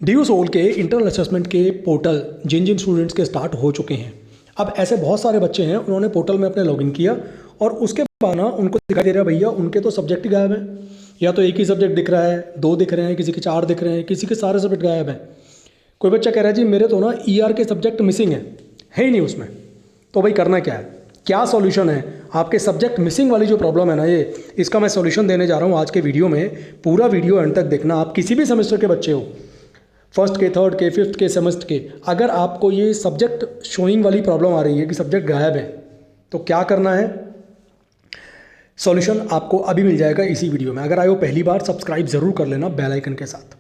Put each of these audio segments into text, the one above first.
Due soul के internal assessment के portal जिन जिन students के स्टार्ट हो चुके हैं, अब ऐसे बहुत सारे बच्चे हैं उन्होंने पोर्टल में अपने लॉगिन किया और उसके बाद ना उनको दिखाई दे रहा है भैया उनके तो सब्जेक्ट ही गायब हैं, या तो एक ही सब्जेक्ट दिख रहा है, दो दिख रहे हैं, किसी के चार दिख रहे हैं, किसी के सारे सब्जेक्ट गायब हैं। कोई बच्चा कह रहा है जी मेरे तो ना ER के सब्जेक्ट मिसिंग है ही नहीं उसमें। तो भाई करना क्या है, क्या सॉल्यूशन है आपके सब्जेक्ट मिसिंग वाली जो प्रॉब्लम है ना, ये इसका मैं सॉल्यूशन देने जा रहा हूँ आज के वीडियो में। पूरा वीडियो अंत तक देखना। आप किसी भी सेमेस्टर के बच्चे हो, फर्स्ट के, थर्ड के, फिफ्थ के सेमेस्टर के, अगर आपको ये सब्जेक्ट शोइंग वाली प्रॉब्लम आ रही है कि सब्जेक्ट गायब है, तो क्या करना है, सॉल्यूशन आपको अभी मिल जाएगा इसी वीडियो में। अगर आए हो पहली बार, सब्सक्राइब ज़रूर कर लेना बेल आइकन के साथ,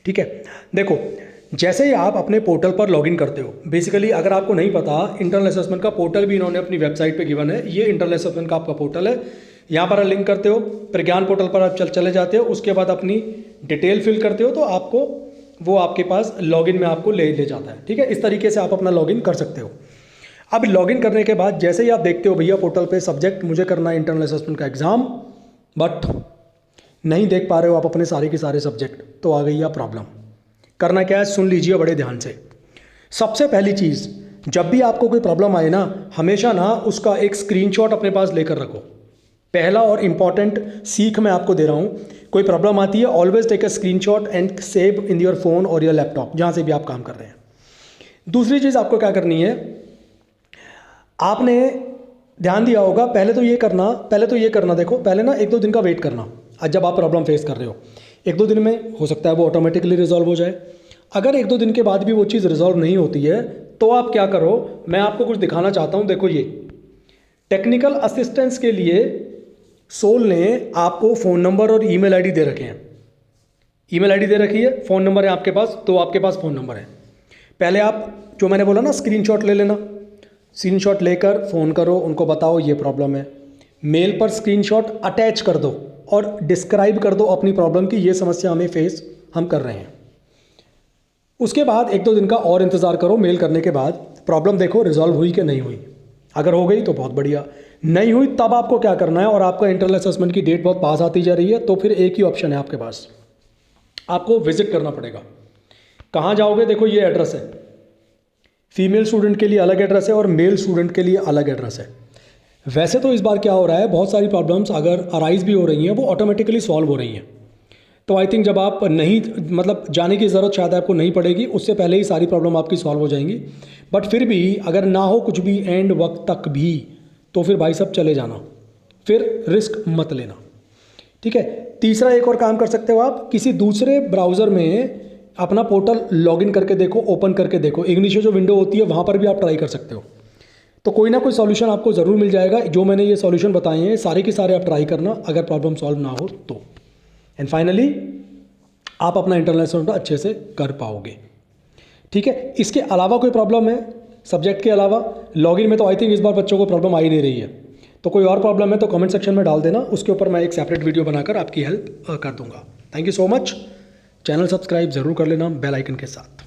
ठीक है। देखो, जैसे ही आप अपने पोर्टल पर लॉगिन करते हो, बेसिकली अगर आपको नहीं पता, इंटरनल असेसमेंट का पोर्टल भी इन्होंने अपनी वेबसाइट पे गिवन है। ये इंटरनल असेसमेंट का आपका पोर्टल है। यहाँ पर लिंक करते हो, प्रज्ञान पोर्टल पर आप चले जाते हो, उसके बाद अपनी डिटेल फिल करते हो, तो आपको वो आपके पास लॉगिन में आपको ले जाता है, ठीक है। इस तरीके से आप अपना लॉगिन कर सकते हो। अब लॉगिन करने के बाद जैसे ही आप देखते हो भैया पोर्टल पे सब्जेक्ट मुझे करना है इंटरनल असेसमेंट का एग्ज़ाम, बट नहीं देख पा रहे हो आप अपने सारे के सारे सब्जेक्ट, तो आ गई आप प्रॉब्लम। करना क्या है, सुन लीजिए बड़े ध्यान से। सबसे पहली चीज़, जब भी आपको कोई प्रॉब्लम आए ना, हमेशा ना उसका एक स्क्रीनशॉट अपने पास लेकर रखो। पहला और इम्पॉर्टेंट सीख मैं आपको दे रहा हूँ, कोई प्रॉब्लम आती है, always take a screenshot and save in your phone और योर लैपटॉप, जहाँ से भी आप काम कर रहे हैं। दूसरी चीज़ आपको क्या करनी है, आपने ध्यान दिया होगा, पहले तो ये करना, देखो पहले ना 1-2 दिन का वेट करना। आज जब आप प्रॉब्लम फेस कर रहे हो, 1-2 दिन में हो सकता है वो ऑटोमेटिकली रिजॉल्व हो जाए। अगर 1-2 दिन के बाद भी वो चीज़ रिजॉल्व नहीं होती है, तो आप क्या करो, मैं आपको कुछ दिखाना चाहता हूँ। देखो, ये टेक्निकल असिस्टेंस के लिए सोल ने आपको फ़ोन नंबर और ईमेल आईडी दे रखे हैं। ईमेल आईडी दे रखी है, फ़ोन नंबर है आपके पास, तो आपके पास फ़ोन नंबर है। पहले आप जो मैंने बोला ना, स्क्रीनशॉट ले लेना। स्क्रीनशॉट लेकर फ़ोन करो, उनको बताओ ये प्रॉब्लम है। मेल पर स्क्रीनशॉट अटैच कर दो और डिस्क्राइब कर दो अपनी प्रॉब्लम की, ये समस्या हमें फेस हम कर रहे हैं। उसके बाद 1-2 दिन का और इंतज़ार करो। मेल करने के बाद प्रॉब्लम देखो रिजॉल्व हुई कि नहीं हुई। अगर हो गई तो बहुत बढ़िया, नहीं हुई तब आपको क्या करना है, और आपका इंटरनल असेसमेंट की डेट बहुत पास आती जा रही है, तो फिर एक ही ऑप्शन है आपके पास, आपको विजिट करना पड़ेगा। कहाँ जाओगे, देखो ये एड्रेस है। फीमेल स्टूडेंट के लिए अलग एड्रेस है और मेल स्टूडेंट के लिए अलग एड्रेस है। वैसे तो इस बार क्या हो रहा है, बहुत सारी प्रॉब्लम्स अगर अराइज भी हो रही हैं, वो ऑटोमेटिकली सॉल्व हो रही हैं। तो आई थिंक जब आप नहीं, मतलब जाने की ज़रूरत शायद आपको नहीं पड़ेगी, उससे पहले ही सारी प्रॉब्लम आपकी सॉल्व हो जाएंगी। बट फिर भी अगर ना हो कुछ भी एंड वक्त तक भी, तो फिर भाई सब चले जाना, फिर रिस्क मत लेना, ठीक है। तीसरा एक और काम कर सकते हो आप, किसी दूसरे ब्राउज़र में अपना पोर्टल लॉगिन करके देखो, ओपन करके देखो। इग्निशियो जो विंडो होती है वहाँ पर भी आप ट्राई कर सकते हो, तो कोई ना कोई सॉल्यूशन आपको ज़रूर मिल जाएगा। जो मैंने ये सॉल्यूशन बताए हैं सारे के सारे आप ट्राई करना, अगर प्रॉब्लम सॉल्व ना हो तो। एंड फाइनली आप अपना इंटरनल असेसमेंट अच्छे से कर पाओगे, ठीक है। इसके अलावा कोई प्रॉब्लम है सब्जेक्ट के अलावा लॉगिन में, तो आई थिंक इस बार बच्चों को प्रॉब्लम आ ही नहीं रही है। तो कोई और प्रॉब्लम है तो कमेंट सेक्शन में डाल देना, उसके ऊपर मैं एक सेपरेट वीडियो बनाकर आपकी हेल्प कर दूंगा। Thank you so much. Channel subscribe ज़रूर कर लेना बेल आइकन के साथ।